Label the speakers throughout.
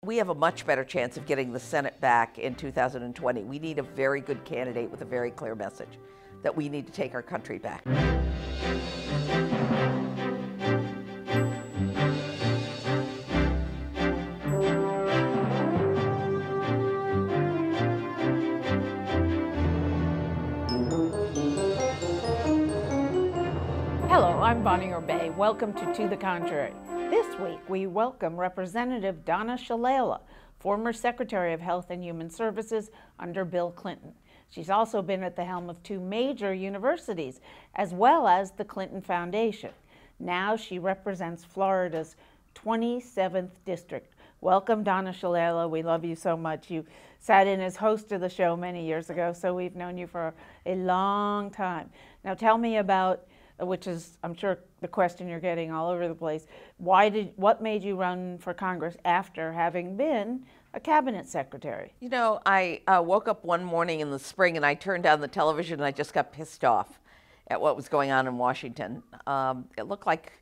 Speaker 1: We have a much better chance of getting the Senate back in 2020. We need a very good candidate with a very clear message that we need to take our country back.
Speaker 2: Hello, I'm Bonnie Orbay. Welcome to the Contrary. This week, we welcome Representative Donna Shalala, former Secretary of Health and Human Services under Bill Clinton. She's also been at the helm of two major universities, as well as the Clinton Foundation. Now she represents Florida's 27th district. Welcome, Donna Shalala. We love you so much. You sat in as host of the show many years ago, so we've known you for a long time. Now tell me about, which is, I'm sure, the question you're getting all over the place. What made you run for Congress after having been a cabinet secretary?
Speaker 1: You know, I woke up one morning in the spring and I turned on the television and I just got pissed off at what was going on in Washington. It looked like,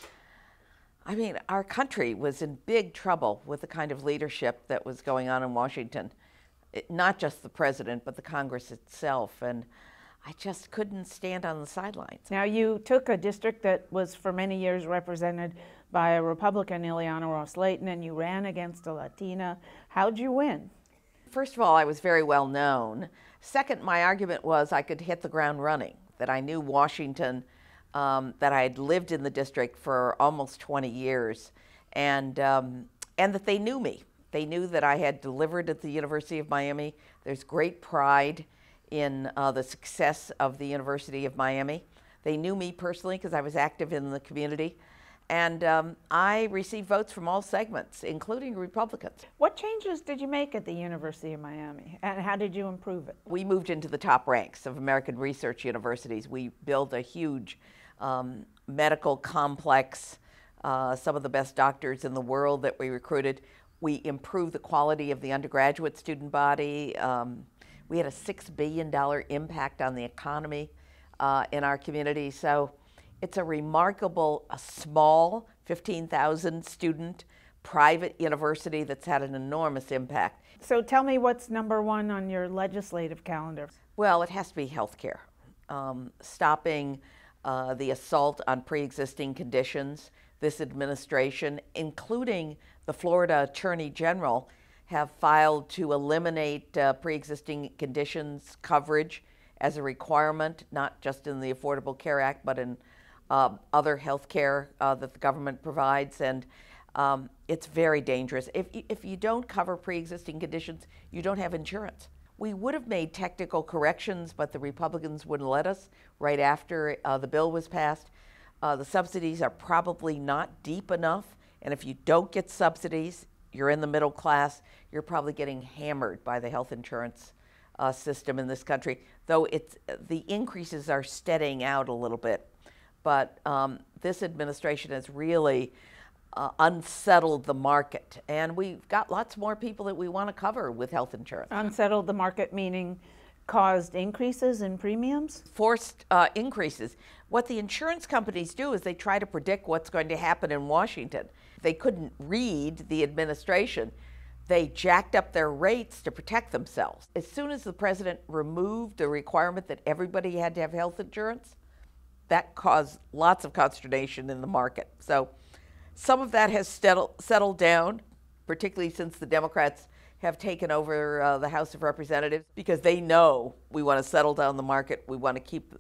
Speaker 1: our country was in big trouble with the kind of leadership that was going on in Washington. Not just the president, but the Congress itself. And I just couldn't stand on the sidelines.
Speaker 2: Now, you took a district that was for many years represented by a Republican, Ileana Ros-Lehtinen, and you ran against a Latina. How'd you win?
Speaker 1: First of all, I was very well known. Second, my argument was I could hit the ground running, that I knew Washington, that I had lived in the district for almost 20 years, and that they knew me. They knew that I had delivered at the University of Miami. There's great pride in the success of the University of Miami. They knew me personally because I was active in the community. And I received votes from all segments, including Republicans.
Speaker 2: What changes did you make at the University of Miami, and how did you improve it?
Speaker 1: We moved into the top ranks of American research universities. We built a huge medical complex, some of the best doctors in the world that we recruited. We improved the quality of the undergraduate student body. We had a $6 billion impact on the economy in our community. So it's a remarkable, a small 15,000 student private university that's had an enormous impact.
Speaker 2: So tell me what's number one on your legislative calendar?
Speaker 1: Well, it has to be healthcare. Stopping the assault on pre-existing conditions. This administration, including the Florida Attorney General, have filed to eliminate pre-existing conditions coverage as a requirement, not just in the Affordable Care Act, but in other health care that the government provides. And it's very dangerous. If you don't cover pre-existing conditions, you don't have insurance. We would have made technical corrections, but the Republicans wouldn't let us right after the bill was passed. The subsidies are probably not deep enough, and if you don't get subsidies, you're in the middle class, you're probably getting hammered by the health insurance system in this country, though the increases are steadying out a little bit. But this administration has really unsettled the market, and we've got lots more people that we want to cover with health insurance.
Speaker 2: Unsettled the market meaning caused increases in premiums?
Speaker 1: Forced increases. What the insurance companies do is they try to predict what's going to happen in Washington. They couldn't read the administration. They jacked up their rates to protect themselves. As soon as the president removed the requirement that everybody had to have health insurance, that caused lots of consternation in the market. So some of that has settled down, particularly since the Democrats have taken over the House of Representatives, because they know we want to settle down the market, we want to keep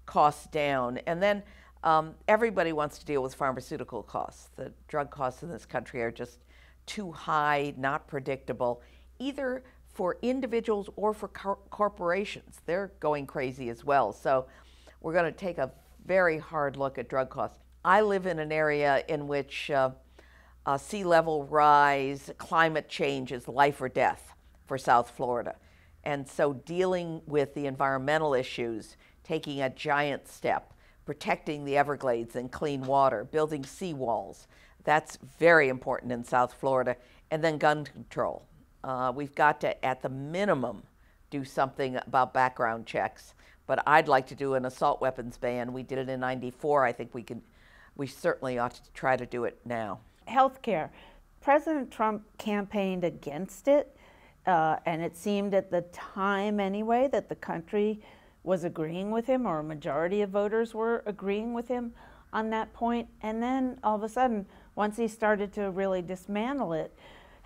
Speaker 1: costs down. And then everybody wants to deal with pharmaceutical costs. The drug costs in this country are just too high, not predictable, either for individuals or for corporations. They're going crazy as well. So we're going to take a very hard look at drug costs. I live in an area in which sea level rise, climate change is life or death for South Florida. And so dealing with the environmental issues, taking a giant step, protecting the Everglades and clean water, building seawalls, that's very important in South Florida. And then gun control. We've got to, at the minimum, do something about background checks. But I'd like to do an assault weapons ban. We did it in '94. I think we certainly ought to try to do it now.
Speaker 2: Healthcare. President Trump campaigned against it, and it seemed at the time anyway that the country was agreeing with him, or a majority of voters were agreeing with him on that point. And then all of a sudden, once he started to really dismantle it,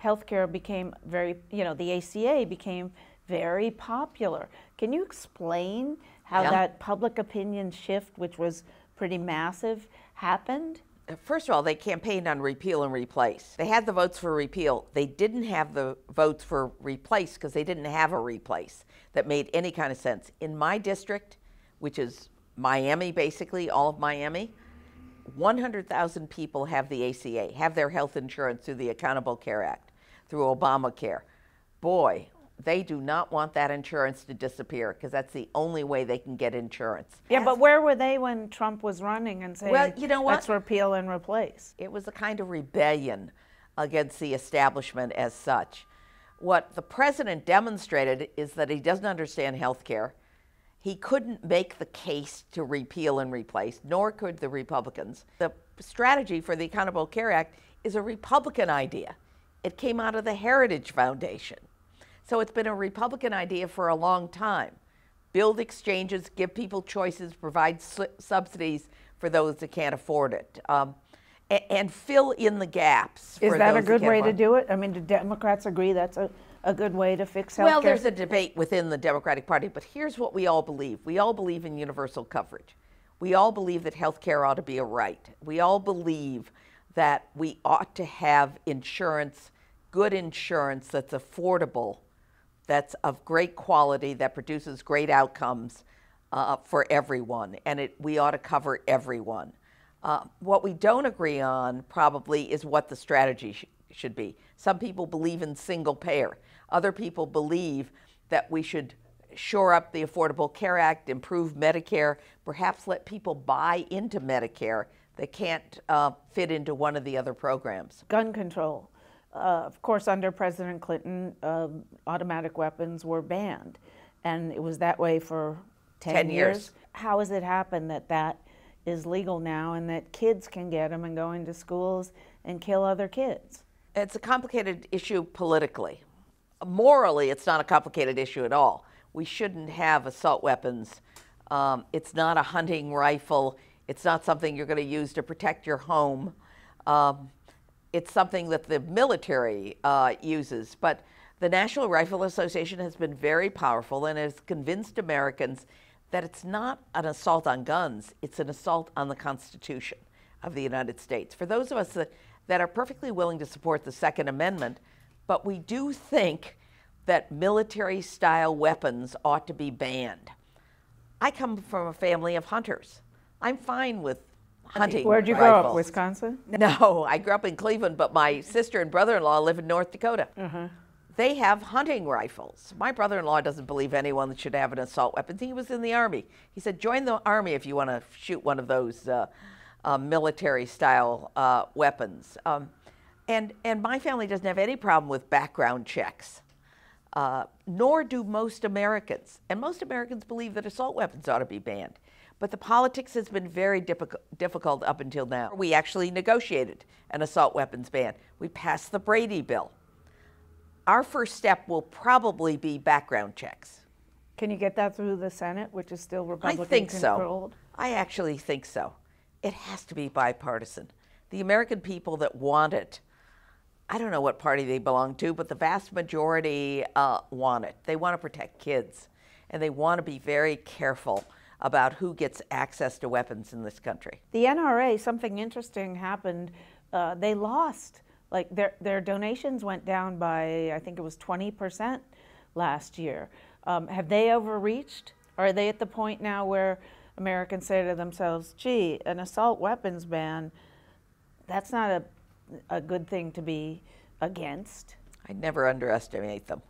Speaker 2: healthcare became very, the ACA became very popular. Can you explain how that public opinion shift, which was pretty massive, happened?
Speaker 1: First of all, they campaigned on repeal and replace. They had the votes for repeal. They didn't have the votes for replace because they didn't have a replace that made any kind of sense. In my district, which is Miami, basically, all of Miami, 100,000 people have the ACA, have their health insurance through the Accountable Care Act, through Obamacare. Boy, they do not want that insurance to disappear because that's the only way they can get insurance.
Speaker 2: Yeah, but where were they when Trump was running and saying,
Speaker 1: well, you know what?
Speaker 2: Let's repeal and replace?
Speaker 1: It was a kind of rebellion against the establishment as such. What the president demonstrated is that he doesn't understand health care. He couldn't make the case to repeal and replace, nor could the Republicans. The strategy for the Accountable Care Act is a Republican idea. It came out of the Heritage Foundation. So it's been a Republican idea for a long time. Build exchanges, give people choices, provide subsidies for those that can't afford it, and fill in the gaps.
Speaker 2: Is that a good way to do it? I mean, do Democrats agree that's a good way to fix health care?
Speaker 1: Well, there's a debate within the Democratic Party, but here's what we all believe. We all believe in universal coverage. We all believe that health care ought to be a right. We all believe that we ought to have insurance, good insurance that's affordable, that's of great quality, that produces great outcomes for everyone, and we ought to cover everyone. What we don't agree on probably is what the strategy should be. Some people believe in single payer. Other people believe that we should shore up the Affordable Care Act, improve Medicare, perhaps let people buy into Medicare that can't fit into one of the other programs.
Speaker 2: Gun control. Of course, under President Clinton, automatic weapons were banned, and it was that way for 10 years. How has it happened that that is legal now and that kids can get them and go into schools and kill other kids?
Speaker 1: It's a complicated issue politically. Morally, it's not a complicated issue at all. We shouldn't have assault weapons. It's not a hunting rifle. It's not something you're going to use to protect your home. It's something that the military uses, but the National Rifle Association has been very powerful and has convinced Americans that it's not an assault on guns, it's an assault on the Constitution of the United States. For those of us that are perfectly willing to support the Second Amendment, but we do think that military-style weapons ought to be banned. I come from a family of hunters. I'm fine with hunting.
Speaker 2: Where'd you grow up, Wisconsin?
Speaker 1: No, I grew up in Cleveland, but my sister and brother-in-law live in North Dakota. They have hunting rifles. My brother-in-law doesn't believe anyone should have an assault weapon. He was in the Army. He said, join the Army if you want to shoot one of those military-style weapons. And my family doesn't have any problem with background checks, nor do most Americans. And most Americans believe that assault weapons ought to be banned. But the politics has been very difficult up until now. We actually negotiated an assault weapons ban. We passed the Brady bill. Our first step will probably be background checks.
Speaker 2: Can you get that through the Senate, which is still Republican
Speaker 1: I think
Speaker 2: controlled?
Speaker 1: so. I actually think so. It has to be bipartisan. The American people that want it, I don't know what party they belong to, but the vast majority want it. They want to protect kids, and they want to be very careful about who gets access to weapons in this country.
Speaker 2: The NRA, something interesting happened. They lost. Like their donations went down by, I think it was 20% last year. Have they overreached? Are they at the point now where Americans say to themselves, gee, an assault weapons ban, that's not a good thing to be against?
Speaker 1: I never underestimate them.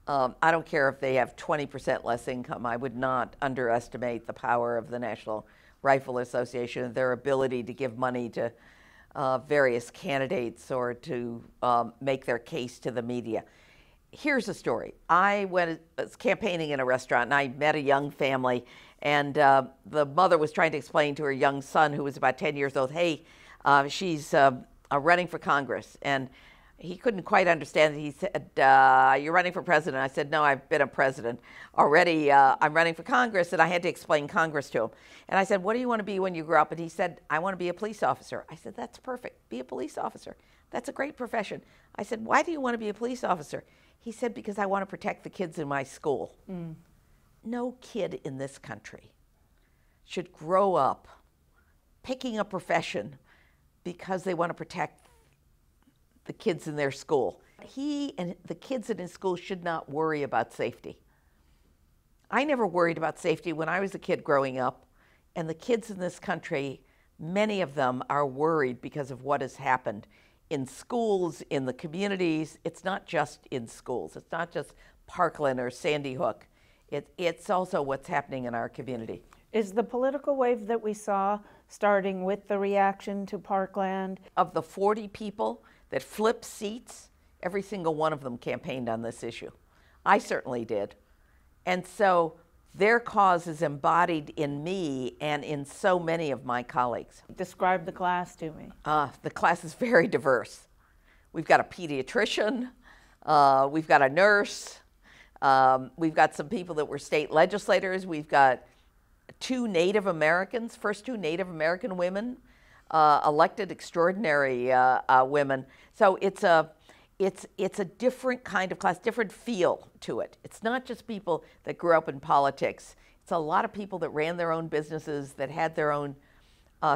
Speaker 1: I don't care if they have 20% less income. I would not underestimate the power of the National Rifle Association and their ability to give money to various candidates or to make their case to the media. Here's a story. I was campaigning in a restaurant and I met a young family, and the mother was trying to explain to her young son, who was about 10 years old, hey, she's running for Congress, and he couldn't quite understand it. He said, "You're running for president." I said, "No, I've been a president already. I'm running for Congress," and I had to explain Congress to him. And I said, "What do you want to be when you grow up?" And he said, "I want to be a police officer." I said, "That's perfect. Be a police officer. That's a great profession." I said, "Why do you want to be a police officer?" He said, "Because I want to protect the kids in my school." No kid in this country should grow up picking a profession because they want to protect the kids in their school. He and the kids in his school should not worry about safety. I never worried about safety when I was a kid growing up, and the kids in this country, many of them are worried because of what has happened in schools, in the communities. It's not just in schools. It's not just Parkland or Sandy Hook. It's also what's happening in our community.
Speaker 2: Is the political wave that we saw starting with the reaction to Parkland?
Speaker 1: Of the 40 people that flipped seats, every single one of them campaigned on this issue. I certainly did. And so their cause is embodied in me and in so many of my colleagues.
Speaker 2: Describe the class to me.
Speaker 1: The class is very diverse. We've got a pediatrician, we've got a nurse, we've got some people that were state legislators, we've got two Native Americans, first two Native American women, elected extraordinary women. So it's a different kind of class, different feel to it. It's not just people that grew up in politics. It's a lot of people that ran their own businesses, that had their own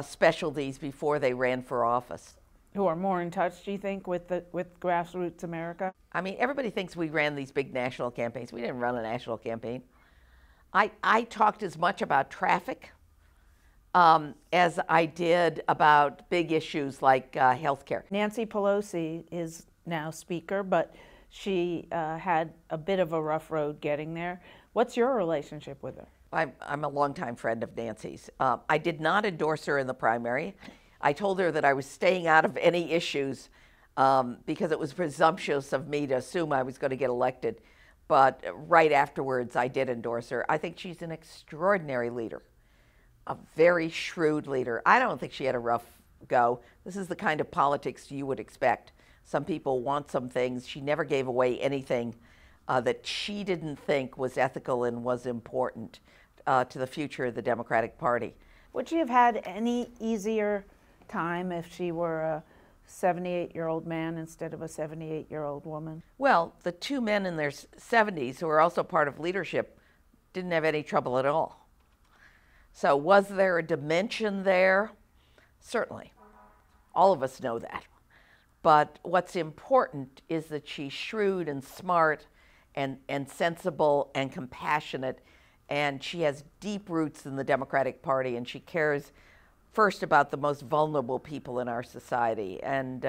Speaker 1: specialties before they ran for office.
Speaker 2: Who are more in touch, do you think, with grassroots America?
Speaker 1: I mean, everybody thinks we ran these big national campaigns. We didn't run a national campaign. I talked as much about traffic as I did about big issues like health care.
Speaker 2: Nancy Pelosi is now Speaker, but she had a bit of a rough road getting there. What's your relationship with her?
Speaker 1: I'm a longtime friend of Nancy's. I did not endorse her in the primary. I told her that I was staying out of any issues because it was presumptuous of me to assume I was going to get elected. But right afterwards, I did endorse her. I think she's an extraordinary leader, a very shrewd leader. I don't think she had a rough go. This is the kind of politics you would expect. Some people want some things. She never gave away anything that she didn't think was ethical and was important to the future of the Democratic Party.
Speaker 2: Would she have had any easier time if she were a 78-year-old man instead of a 78-year-old woman?
Speaker 1: Well, the two men in their 70s who are also part of leadership didn't have any trouble at all. So was there a dimension there? Certainly. All of us know that. But what's important is that she's shrewd and smart and sensible and compassionate, and she has deep roots in the Democratic Party, and she cares first about the most vulnerable people in our society. And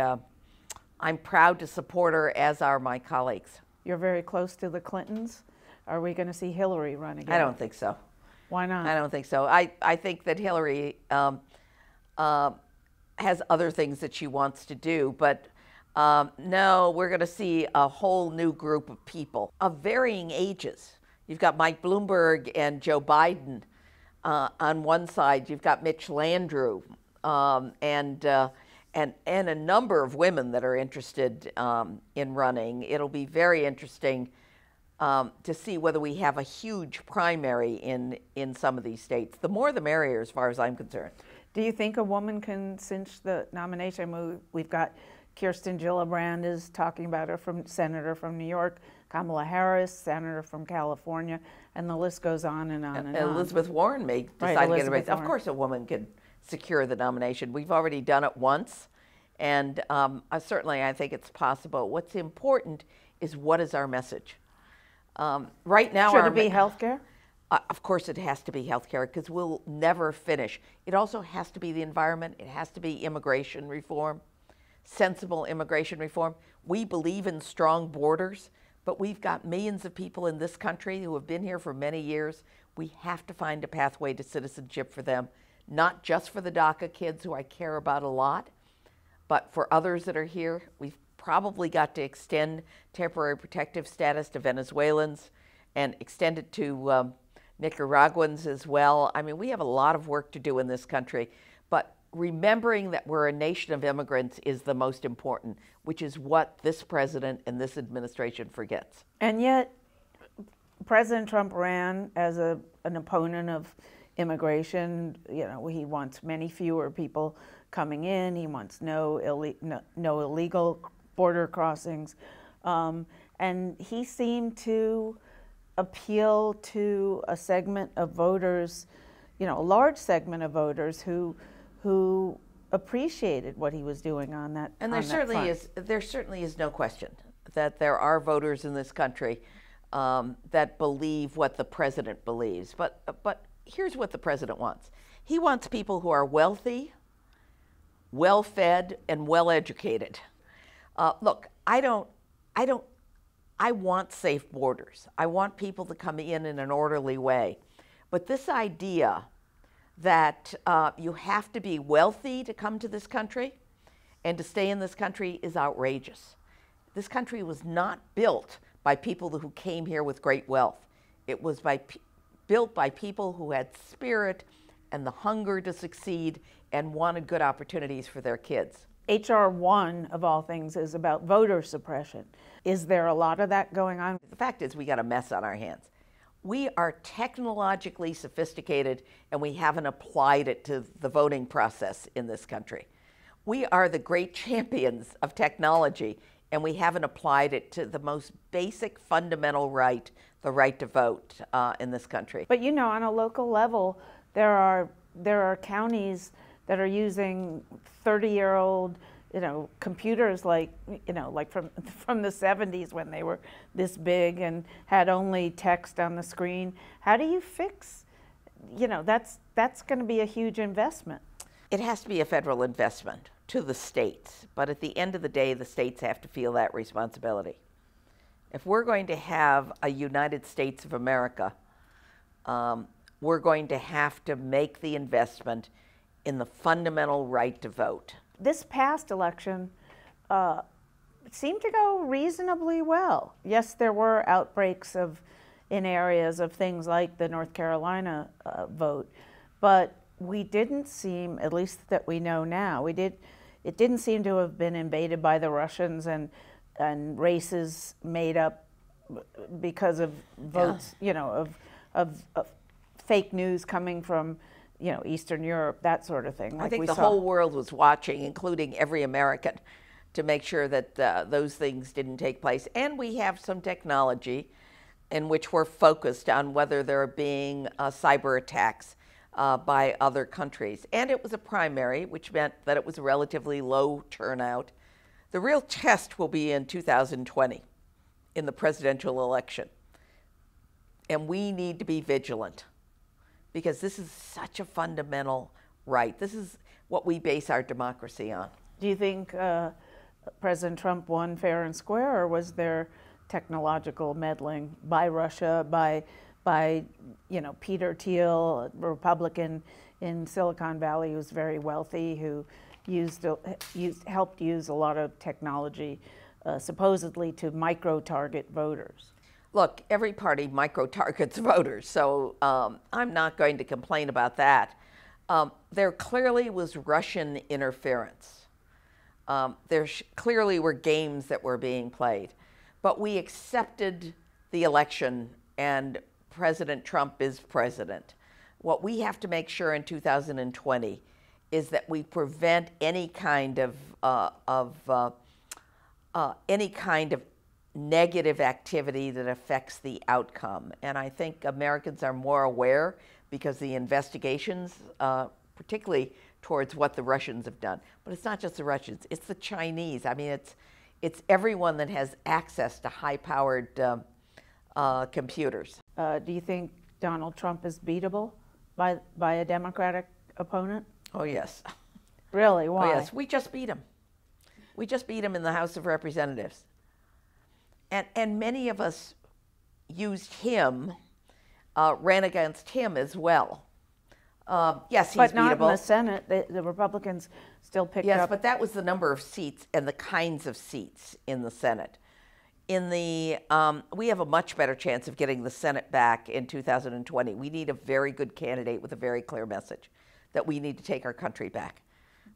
Speaker 1: I'm proud to support her, as are my colleagues.
Speaker 2: You're very close to the Clintons. Are we going to see Hillary run again?
Speaker 1: I don't think so.
Speaker 2: Why not?
Speaker 1: I don't think so. I think that Hillary has other things that she wants to do, but no, we're going to see a whole new group of people of varying ages. You've got Mike Bloomberg and Joe Biden on one side. You've got Mitch Landrieu and a number of women that are interested in running. It'll be very interesting to see whether we have a huge primary in some of these states. The more the merrier, as far as I'm concerned.
Speaker 2: Do you think a woman can cinch the nomination? We've got Kirsten Gillibrand is talking about her, senator from New York, Kamala Harris, senator from California, and the list goes on and on and on.
Speaker 1: Elizabeth Warren may decide to get a race. Of course a woman could secure the nomination. We've already done it once, and certainly I think it's possible. What's important is, what is our message? Right now,
Speaker 2: should it be health care?
Speaker 1: Of course it has to be health care, because we'll never finish. It also has to be the environment. It has to be immigration reform, sensible immigration reform. We believe in strong borders, but we've got millions of people in this country who have been here for many years. We have to find a pathway to citizenship for them, not just for the DACA kids, who I care about a lot, but for others that are here. We've probably got to extend temporary protective status to Venezuelans and extend it to Nicaraguans as well. I mean, we have a lot of work to do in this country, but remembering that we're a nation of immigrants is the most important, which is what this president and this administration forgets.
Speaker 2: And yet, President Trump ran as an opponent of immigration. You know, he wants many fewer people coming in. He wants no illegal border crossings. And he seemed to appeal to a segment of voters, you know, a large segment of voters who appreciated what he was doing on that.
Speaker 1: And there certainly is no question that there are voters in this country that believe what the president believes. But here's what the president wants. He wants people who are wealthy, well-fed, and well-educated. Look, I want safe borders. I want people to come in an orderly way. But this idea that you have to be wealthy to come to this country and to stay in this country is outrageous. This country was not built by people who came here with great wealth. It was built by people who had spirit and the hunger to succeed and wanted good opportunities for their kids.
Speaker 2: H.R. 1, of all things, is about voter suppression. Is there a lot of that going on?
Speaker 1: The fact is we got a mess on our hands. We are technologically sophisticated and we haven't applied it to the voting process in this country. We are the great champions of technology and we haven't applied it to the most basic fundamental right, the right to vote in this country.
Speaker 2: But you know, on a local level, there are counties that are using 30-year-old, you know, computers like from the 70s when they were this big and had only text on the screen. How do you fix, you know, that's going to be a huge investment.
Speaker 1: It has to be a federal investment to the states, but at the end of the day, the states have to feel that responsibility. If we're going to have a United States of America, we're going to have to make the investment in the fundamental right to vote.
Speaker 2: This past election seemed to go reasonably well. Yes, there were outbreaks in areas of things like the North Carolina vote, but we didn't seem, at least that we know now, it didn't seem to have been invaded by the Russians and races made up because of votes, you know, of fake news coming from, you know, Eastern Europe, that sort of thing.
Speaker 1: I think the whole world was watching, including every American, to make sure that those things didn't take place. And we have some technology in which we're focused on whether there are being cyber attacks by other countries. And it was a primary, which meant that it was a relatively low turnout. The real test will be in 2020, in the presidential election. And we need to be vigilant, because this is such a fundamental right. This is what we base our democracy on.
Speaker 2: Do you think President Trump won fair and square, or was there technological meddling by Russia, by you know, Peter Thiel, a Republican in Silicon Valley who's very wealthy, who helped use a lot of technology supposedly to micro-target voters?
Speaker 1: Look, every party micro-targets voters, so I'm not going to complain about that. There clearly was Russian interference. There clearly were games that were being played. But we accepted the election, and President Trump is president. What we have to make sure in 2020 is that we prevent any kind of negative activity that affects the outcome. And I think Americans are more aware because the investigations, particularly towards what the Russians have done. But it's not just the Russians, it's the Chinese. I mean, it's everyone that has access to high-powered computers.
Speaker 2: Do you think Donald Trump is beatable by a Democratic opponent?
Speaker 1: Oh, yes.
Speaker 2: Really? Why?
Speaker 1: Oh, yes. We just beat him. We just beat him in the House of Representatives. And many of us used him, ran against him as well. Yes, he's
Speaker 2: but not
Speaker 1: beatable.
Speaker 2: In the Senate. The Republicans still picked up.
Speaker 1: Yes, but that was the number of seats and the kinds of seats in the Senate. We have a much better chance of getting the Senate back in 2020. We need a very good candidate with a very clear message that we need to take our country back.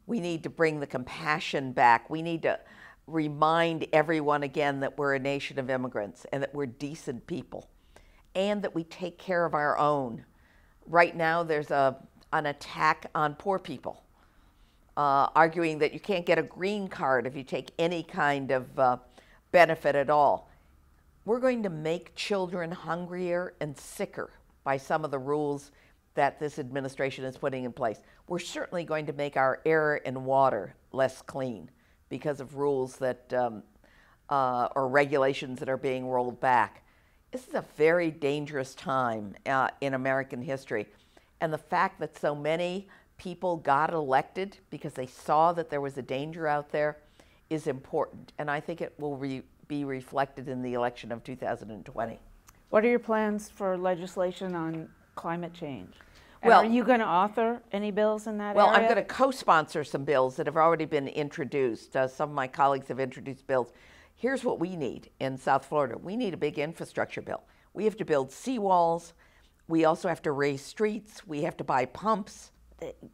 Speaker 1: We need to bring the compassion back. We need to remind everyone again that we're a nation of immigrants and that we're decent people and that we take care of our own. Right now, there's an attack on poor people, arguing that you can't get a green card if you take any kind of benefit at all. We're going to make children hungrier and sicker by some of the rules that this administration is putting in place. We're certainly going to make our air and water less clean because of rules that, or regulations that are being rolled back. This is a very dangerous time in American history. And the fact that so many people got elected because they saw that there was a danger out there is important. And I think it will be reflected in the election of 2020.
Speaker 2: What are your plans for legislation on climate change? And
Speaker 1: well,
Speaker 2: are you going to author any bills in that
Speaker 1: area?
Speaker 2: Well,
Speaker 1: I'm going to co-sponsor some bills that have already been introduced. Some of my colleagues have introduced bills. Here's what we need in South Florida. We need a big infrastructure bill. We have to build seawalls. We also have to raise streets. We have to buy pumps.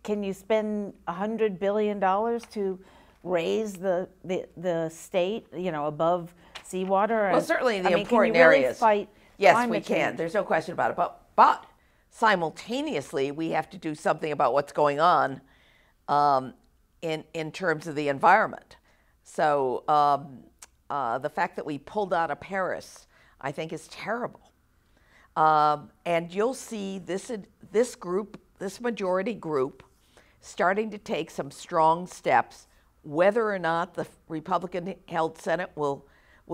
Speaker 2: Can you spend $100 billion to raise the state, above seawater?
Speaker 1: Well, certainly in the important
Speaker 2: can you really
Speaker 1: areas.
Speaker 2: Fight
Speaker 1: yes, we can.
Speaker 2: change?
Speaker 1: There's no question about it. But simultaneously, we have to do something about what's going on in terms of the environment. So the fact that we pulled out of Paris, I think, is terrible. And you'll see this majority group, starting to take some strong steps. Whether or not the Republican-held Senate will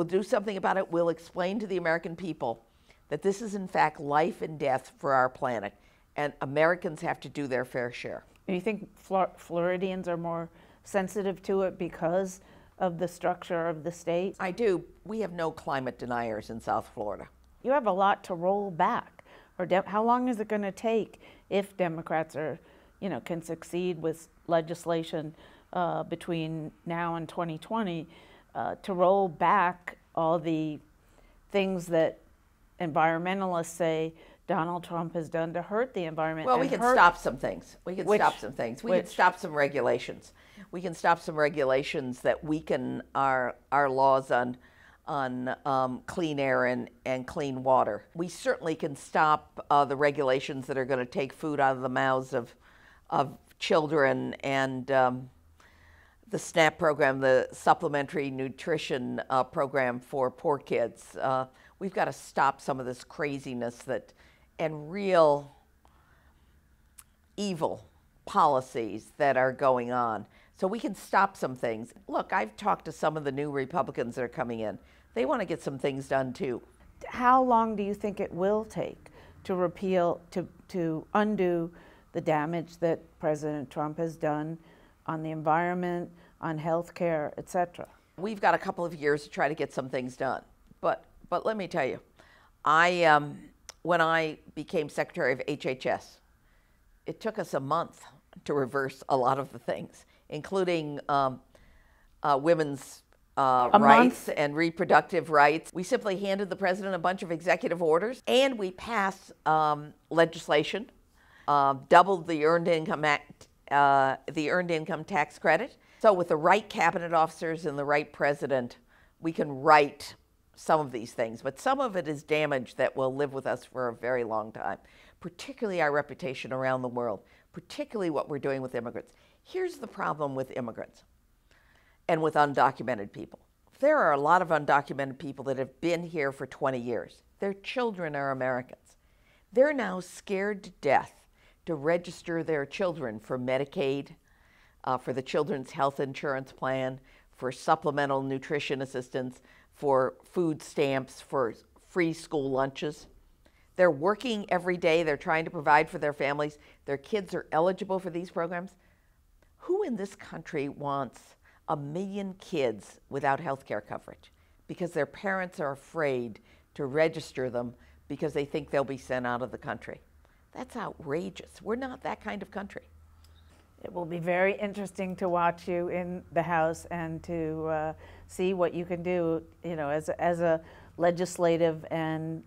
Speaker 1: do something about it, we'll explain to the American people that this is in fact life and death for our planet, and Americans have to do their fair share.
Speaker 2: Do you think Floridians are more sensitive to it because of the structure of the state?
Speaker 1: I do. We have no climate deniers in South Florida.
Speaker 2: You have a lot to roll back. Or how long is it going to take if Democrats can succeed with legislation between now and 2020 to roll back all the things that environmentalists say Donald Trump has done to hurt the environment?
Speaker 1: Well, we can stop some things. We can stop some things. We can stop some regulations. We can stop some regulations that weaken our laws on clean air and clean water. We certainly can stop the regulations that are going to take food out of the mouths of children and the SNAP program, the Supplementary Nutrition Program for poor kids. We've got to stop some of this craziness and real evil policies that are going on. So we can stop some things. Look, I've talked to some of the new Republicans that are coming in. They want to get some things done too.
Speaker 2: How long do you think it will take to undo the damage that President Trump has done on the environment, on health care, etc.?
Speaker 1: We've got a couple of years to try to get some things done. But let me tell you, when I became Secretary of HHS, it took us a month to reverse a lot of the things, including women's rights and reproductive rights. We simply handed the president a bunch of executive orders, and we passed legislation, doubled the Earned Income Tax Credit. So with the right cabinet officers and the right president, we can right some of these things, but some of it is damage that will live with us for a very long time, particularly our reputation around the world, particularly what we're doing with immigrants. Here's the problem with immigrants and with undocumented people. There are a lot of undocumented people that have been here for 20 years. Their children are Americans. They're now scared to death to register their children for Medicaid, for the Children's Health Insurance Plan, for supplemental nutrition assistance, for food stamps, for free school lunches. They're working every day. They're trying to provide for their families. Their kids are eligible for these programs. Who in this country wants 1 million kids without health care coverage because their parents are afraid to register them because they think they'll be sent out of the country? That's outrageous. We're not that kind of country.
Speaker 2: It will be very interesting to watch you in the House and to see what you can do, as a legislative and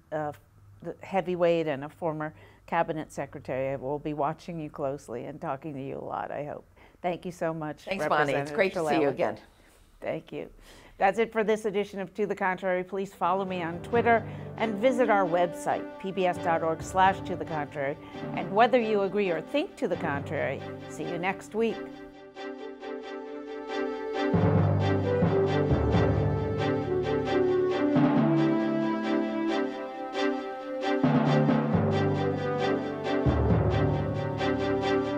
Speaker 2: heavyweight and a former cabinet secretary. I will be watching you closely and talking to you a lot, I hope. Thank you so much.
Speaker 1: Thanks, Bonnie. It's great to see you again.
Speaker 2: Thank you. That's it for this edition of To the Contrary. Please follow me on Twitter and visit our website, pbs.org/tothecontrary. And whether you agree or think to the contrary, see you next week.